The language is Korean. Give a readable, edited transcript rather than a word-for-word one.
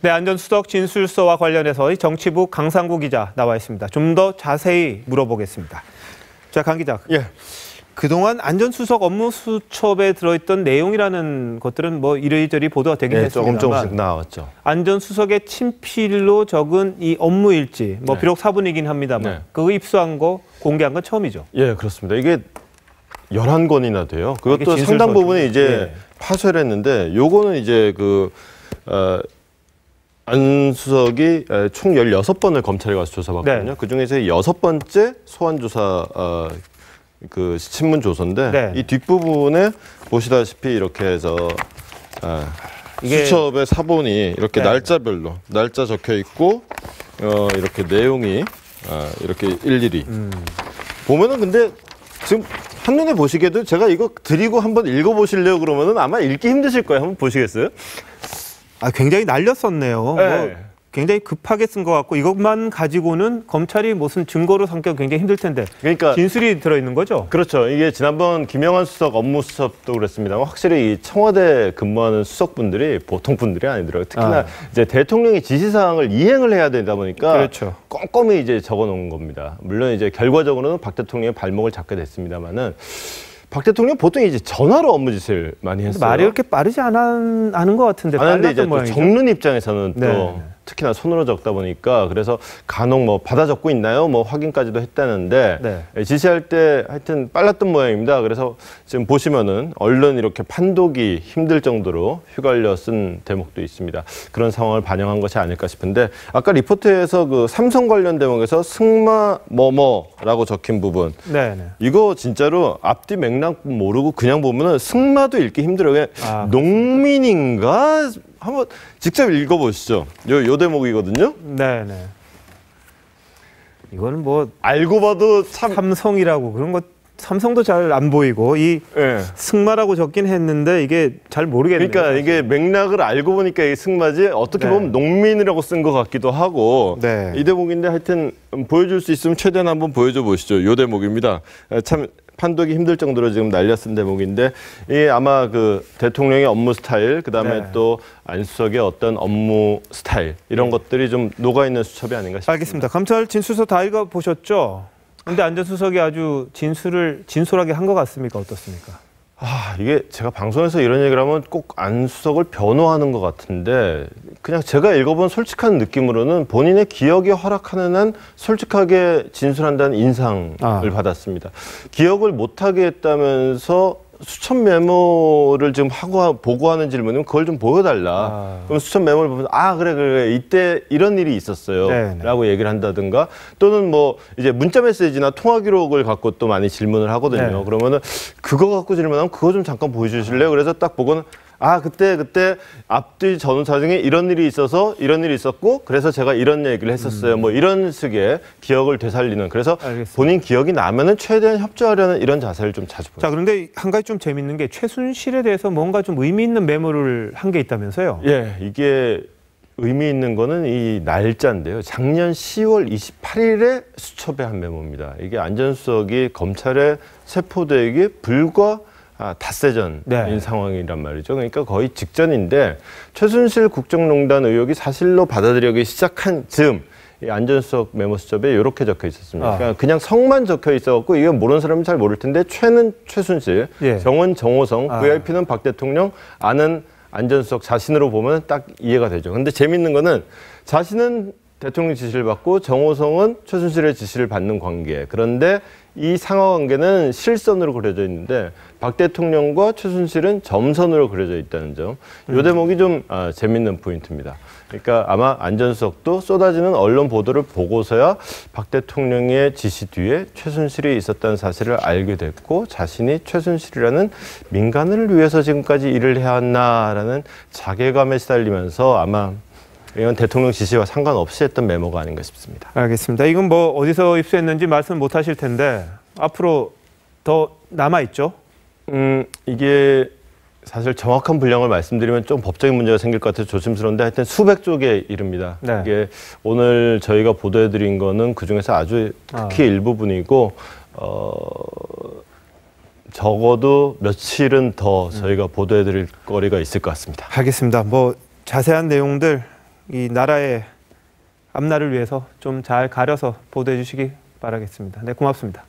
네, 안전수석 진술서와 관련해서 정치부 강상구 기자 나와 있습니다. 좀 더 자세히 물어보겠습니다. 자, 강 기자. 예. 그동안 안전수석 업무수첩에 들어있던 내용이라는 것들은 뭐 이리저리 보도가 되긴 했습니다만 조금씩 나왔죠. 안전수석의 친필로 적은 이 업무일지, 뭐 비록 사본이긴 합니다만 그거 입수한 거, 공개한 건 처음이죠. 예, 그렇습니다. 이게 11권이나 돼요. 그것도 상당 부분이 이제 파쇄를 했는데, 요거는 이제 안 수석이 총 16번을 검찰에 가서 조사받거든요. 그중에서 6번째 소환조사 신문 조서인데 이 뒷부분에 보시다시피 이렇게 해서 수첩의 사본이 이렇게 날짜별로 날짜 적혀 있고 이렇게 내용이 이렇게 일일이 보면은, 근데 지금 한눈에 보시게도 제가 이거 드리고 한번 읽어보실래요? 그러면은 아마 읽기 힘드실 거예요. 한번 보시겠어요? 굉장히 날렸었네요. 네. 뭐 굉장히 급하게 쓴 것 같고 이것만 가지고는 검찰이 무슨 증거로 삼기가 굉장히 힘들 텐데. 그러니까 진술이 들어있는 거죠? 그렇죠. 이게 지난번 김영환 수석 업무수첩도 그랬습니다만 확실히 이 청와대 근무하는 수석분들이 보통 분들이 아니더라고요. 특히나 이제 대통령의 지시사항을 이행을 해야 되다 보니까 꼼꼼히 이제 적어놓은 겁니다. 물론 이제 결과적으로는 박 대통령의 발목을 잡게 됐습니다만은. 박 대통령 보통 이제 전화로 업무 지시를 많이 했어요. 말이 그렇게 빠르지 않은 것 같은데. 근데 이제 또 적는 입장에서는 또 특히나 손으로 적다 보니까 그래서 간혹 뭐 받아 적고 있나요? 뭐 확인까지도 했다는데 지시할 때 하여튼 빨랐던 모양입니다. 그래서 지금 보시면은 얼른 이렇게 판독이 힘들 정도로 휘갈려 쓴 대목도 있습니다. 그런 상황을 반영한 것이 아닐까 싶은데, 아까 리포트에서 그 삼성 관련 대목에서 승마 뭐뭐라고 적힌 부분, 이거 진짜로 앞뒤 맥락 모르고 그냥 보면은 승마도 읽기 힘들어요. 농민인가? 한번 직접 읽어보시죠. 요 대목이거든요. 네네. 이거는 뭐 알고 봐도 참 삼성이라고 그런 거 삼성도 잘 안 보이고 이 승마라고 적긴 했는데 이게 잘 모르겠네요. 그러니까 사실. 이게 맥락을 알고 보니까 이게 승마지 어떻게 보면 농민이라고 쓴 것 같기도 하고 이 대목인데 하여튼 보여줄 수 있으면 최대한 한번 보여줘 보시죠. 요 대목입니다. 참 판독이 힘들 정도로 지금 날려 쓴 대목인데, 이 아마 그 대통령의 업무 스타일, 그다음에 또 안 수석의 어떤 업무 스타일 이런 것들이 좀 녹아 있는 수첩이 아닌가 싶습니다. 알겠습니다. 감찰 진술서 다 읽어 보셨죠? 근데 안전수석이 아주 진술을 진솔하게 한 것 같습니까? 어떻습니까? 이게 제가 방송에서 이런 얘기를 하면 꼭 안 수석을 변호하는 것 같은데, 그냥 제가 읽어본 솔직한 느낌으로는 본인의 기억이 허락하는 한 솔직하게 진술한다는 인상을 받았습니다. 기억을 못하게 했다면서 수첩 메모를 지금 보고하는 질문이면 그걸 좀 보여달라. 그럼 수첩 메모를 보면서 그래 이때 이런 일이 있었어요 라고 얘기를 한다든가, 또는 뭐 이제 문자 메시지나 통화 기록을 갖고 또 많이 질문을 하거든요. 그러면은 그거 갖고 질문하면 그거 좀 잠깐 보여주실래요? 그래서 딱 보고는 그때 앞뒤 전후사 중에 이런 일이 있어서 이런 일이 있었고 그래서 제가 이런 얘기를 했었어요. 뭐 이런 식의 기억을 되살리는, 그래서 본인 기억이 나면은 최대한 협조하려는 이런 자세를 좀 자주 보여요. 자, 그런데 한 가지 좀 재밌는 게 최순실에 대해서 뭔가 좀 의미 있는 메모를 한 게 있다면서요? 예, 이게 의미 있는 거는 이 날짜인데요. 작년 10월 28일에 수첩에 한 메모입니다. 이게 안전수석이 검찰에 체포되기 불과 닷새 전인 상황이란 말이죠. 그러니까 거의 직전인데, 최순실 국정농단 의혹이 사실로 받아들여기 시작한 즈음 이 안전수석 메모 수첩에 이렇게 적혀 있었습니다. 그러니까 그냥 성만 적혀 있어갖고 이게 모르는 사람은 잘 모를 텐데, 최는 최순실, 정은 정호성, VIP는 박 대통령, 아는 안전수석 자신으로 보면 딱 이해가 되죠. 근데 재밌는 거는 자신은 대통령 지시를 받고 정호성은 최순실의 지시를 받는 관계. 그런데 이 상하관계는 실선으로 그려져 있는데 박 대통령과 최순실은 점선으로 그려져 있다는 점. 이 대목이 좀 재밌는 포인트입니다. 그러니까 아마 안전수석도 쏟아지는 언론 보도를 보고서야 박 대통령의 지시 뒤에 최순실이 있었다는 사실을 알게 됐고, 자신이 최순실이라는 민간을 위해서 지금까지 일을 해왔나라는 자괴감에 시달리면서 아마 이건 대통령 지시와 상관없이 했던 메모가 아닌가 싶습니다. 알겠습니다. 이건 뭐 어디서 입수했는지 말씀 못 하실 텐데 앞으로 더 남아있죠? 이게 사실 정확한 분량을 말씀드리면 좀 법적인 문제가 생길 것 같아서 조심스러운데, 하여튼 수백 쪽에 이릅니다. 이게 오늘 저희가 보도해드린 거는 그중에서 아주 극히 일부분이고 적어도 며칠은 더 저희가 보도해드릴 거리가 있을 것 같습니다. 알겠습니다. 뭐 자세한 내용들 이 나라의 앞날을 위해서 좀 잘 가려서 보도해 주시기 바라겠습니다. 네, 고맙습니다.